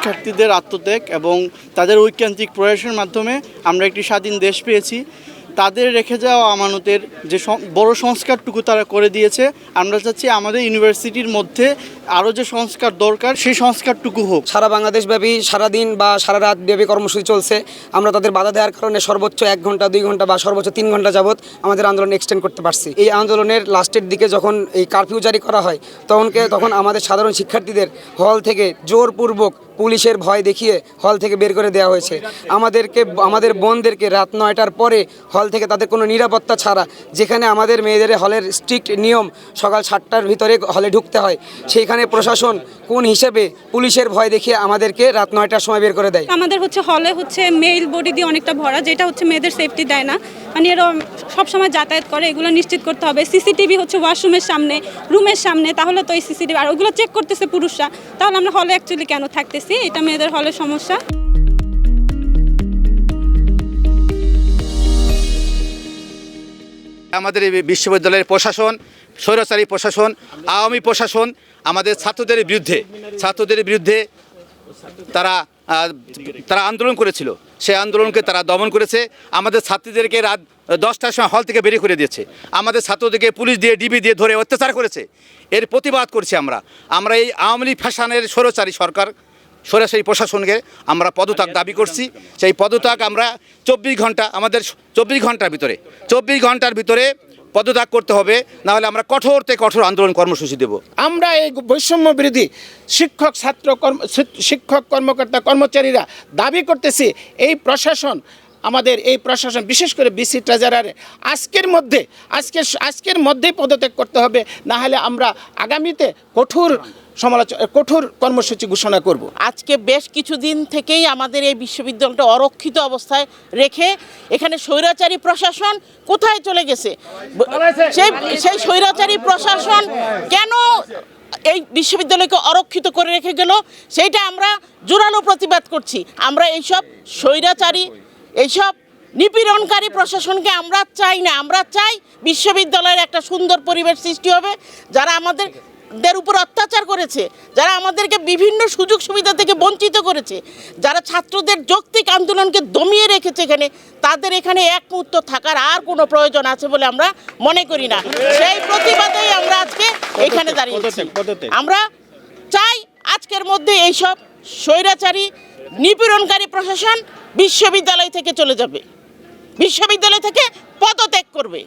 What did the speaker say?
শিক্ষার্থীদের আত্মত্যাগ এবং তাদের ঐকান্তিক প্রয়াসের মাধ্যমে আমরা একটি স্বাধীন দেশ পেয়েছি। তাদের রেখে যাওয়া আমানতের যে বড় সংস্কারটুকু তারা করে দিয়েছে, আমরা চাচ্ছি আমাদের ইউনিভার্সিটির মধ্যে আরও যে সংস্কার দরকার সেই সংস্কারটুকু হোক। সারা বাংলাদেশব্যাপী সারাদিন বা সারা রাতব্যাপী কর্মসূচি চলছে। আমরা তাদের বাধা দেওয়ার কারণে সর্বোচ্চ 1 ঘন্টা 2 ঘন্টা বা সর্বোচ্চ 3 ঘন্টা যাবৎ আমাদের আন্দোলন এক্সটেন্ড করতে পারছি। এই আন্দোলনের লাস্টের দিকে যখন এই কারফিউ জারি করা হয় তখন আমাদের সাধারণ শিক্ষার্থীদের হল থেকে জোরপূর্বক পুলিশের ভয় দেখিয়ে হল থেকে বের করে দেওয়া হয়েছে। আমাদের বোনদেরকে রাত 9টার পরে হল থেকে তাদের কোনো নিরাপত্তা ছাড়া, যেখানে আমাদের মেয়েদের হলের স্ট্রিক্ট নিয়ম সকাল 7টার ভিতরে হলে ঢুকতে হয়, সেইখানে প্রশাসন কোন হিসেবে পুলিশের ভয় দেখিয়ে আমাদেরকে রাত 9টার সময় বের করে দেয়। আমাদের হলে মেল বডি দিয়ে অনেকটা ভরা, যেটা মেয়েদের সেফটি দেয় না। মানে এরা সবসময় যাতায়াত করে, এগুলো নিশ্চিত করতে হবে। সিসিটিভি ওয়াশরুমের সামনে, রুমের সামনে, তাহলে তো এই সিসিটিভি আর ওগুলো চেক করতেছে পুরুষরা, তাহলে আমরা হলে অ্যাকচুয়ালি কেন থাকতেছি? এটা মেয়েদের হলের সমস্যা। আমাদের বিশ্ববিদ্যালয়ের প্রশাসন, স্বৈরাচারী প্রশাসন, আওয়ামী প্রশাসন আমাদের ছাত্রদের বিরুদ্ধে তারা আন্দোলন করেছিল। সেই আন্দোলনকে তারা দমন করেছে। আমাদের ছাত্রীদেরকে রাত 10টার সময় হল থেকে বেরিয়ে করে দিয়েছে। আমাদের ছাত্রদেরকে পুলিশ দিয়ে ডিবি দিয়ে ধরে অত্যাচার করেছে। এর প্রতিবাদ করছি আমরা এই আওয়ামী লীগ ফ্যাশনের স্বৈরাচারী সরাসরি প্রশাসনকে আমরা পদত্যাগ দাবি করছি। সেই পদত্যাগ আমরা 24 ঘন্টার ভিতরে পদত্যাগ করতে হবে, নাহলে আমরা কঠোর থেকে কঠোর আন্দোলন কর্মসূচি দেব। আমরা এই বৈষম্য বিরোধী শিক্ষক কর্মকর্তা কর্মচারীরা দাবি করতেছি আমাদের এই প্রশাসন বিশেষ করে বিসি ট্রেজারারে আজকের মধ্যেই পদত্যাগ করতে হবে, না হলে আমরা আগামীতে কঠোর কর্মসূচি ঘোষণা করব। আজকে বেশ কিছুদিন থেকেই আমাদের এই বিশ্ববিদ্যালয়টা অরক্ষিত অবস্থায় রেখে এখানে স্বৈরাচারী প্রশাসন কোথায় চলে গেছে? সেই স্বৈরাচারী প্রশাসন কেন এই বিশ্ববিদ্যালয়কে অরক্ষিত করে রেখে গেল, সেইটা আমরা জোরালো প্রতিবাদ করছি। আমরা এইসব স্বৈরাচারী, এইসব নিপীড়নকারী প্রশাসনকে আমরা চাই না। আমরা চাই বিশ্ববিদ্যালয়ের একটা সুন্দর পরিবেশ সৃষ্টি হবে। যারা আমাদের উপর অত্যাচার করেছে, যারা আমাদেরকে বিভিন্ন সুযোগ সুবিধা থেকে বঞ্চিত করেছে, যারা ছাত্রদের যৌক্তিক আন্দোলনকে দমিয়ে রেখেছে, তাদের এখানে এক মুহূর্ত থাকার আর কোনো প্রয়োজন আছে বলে আমরা মনে করি না। সেই প্রতিবাদেই আমরা আজকে এখানে দাঁড়িয়েছি। আমরা চাই আজকের মধ্যে এইসব স্বৈরাচারী নিপীড়নকারী প্রশাসন বিশ্ববিদ্যালয় থেকে চলে যাবে, বিশ্ববিদ্যালয় থেকে পদত্যাগ করবে।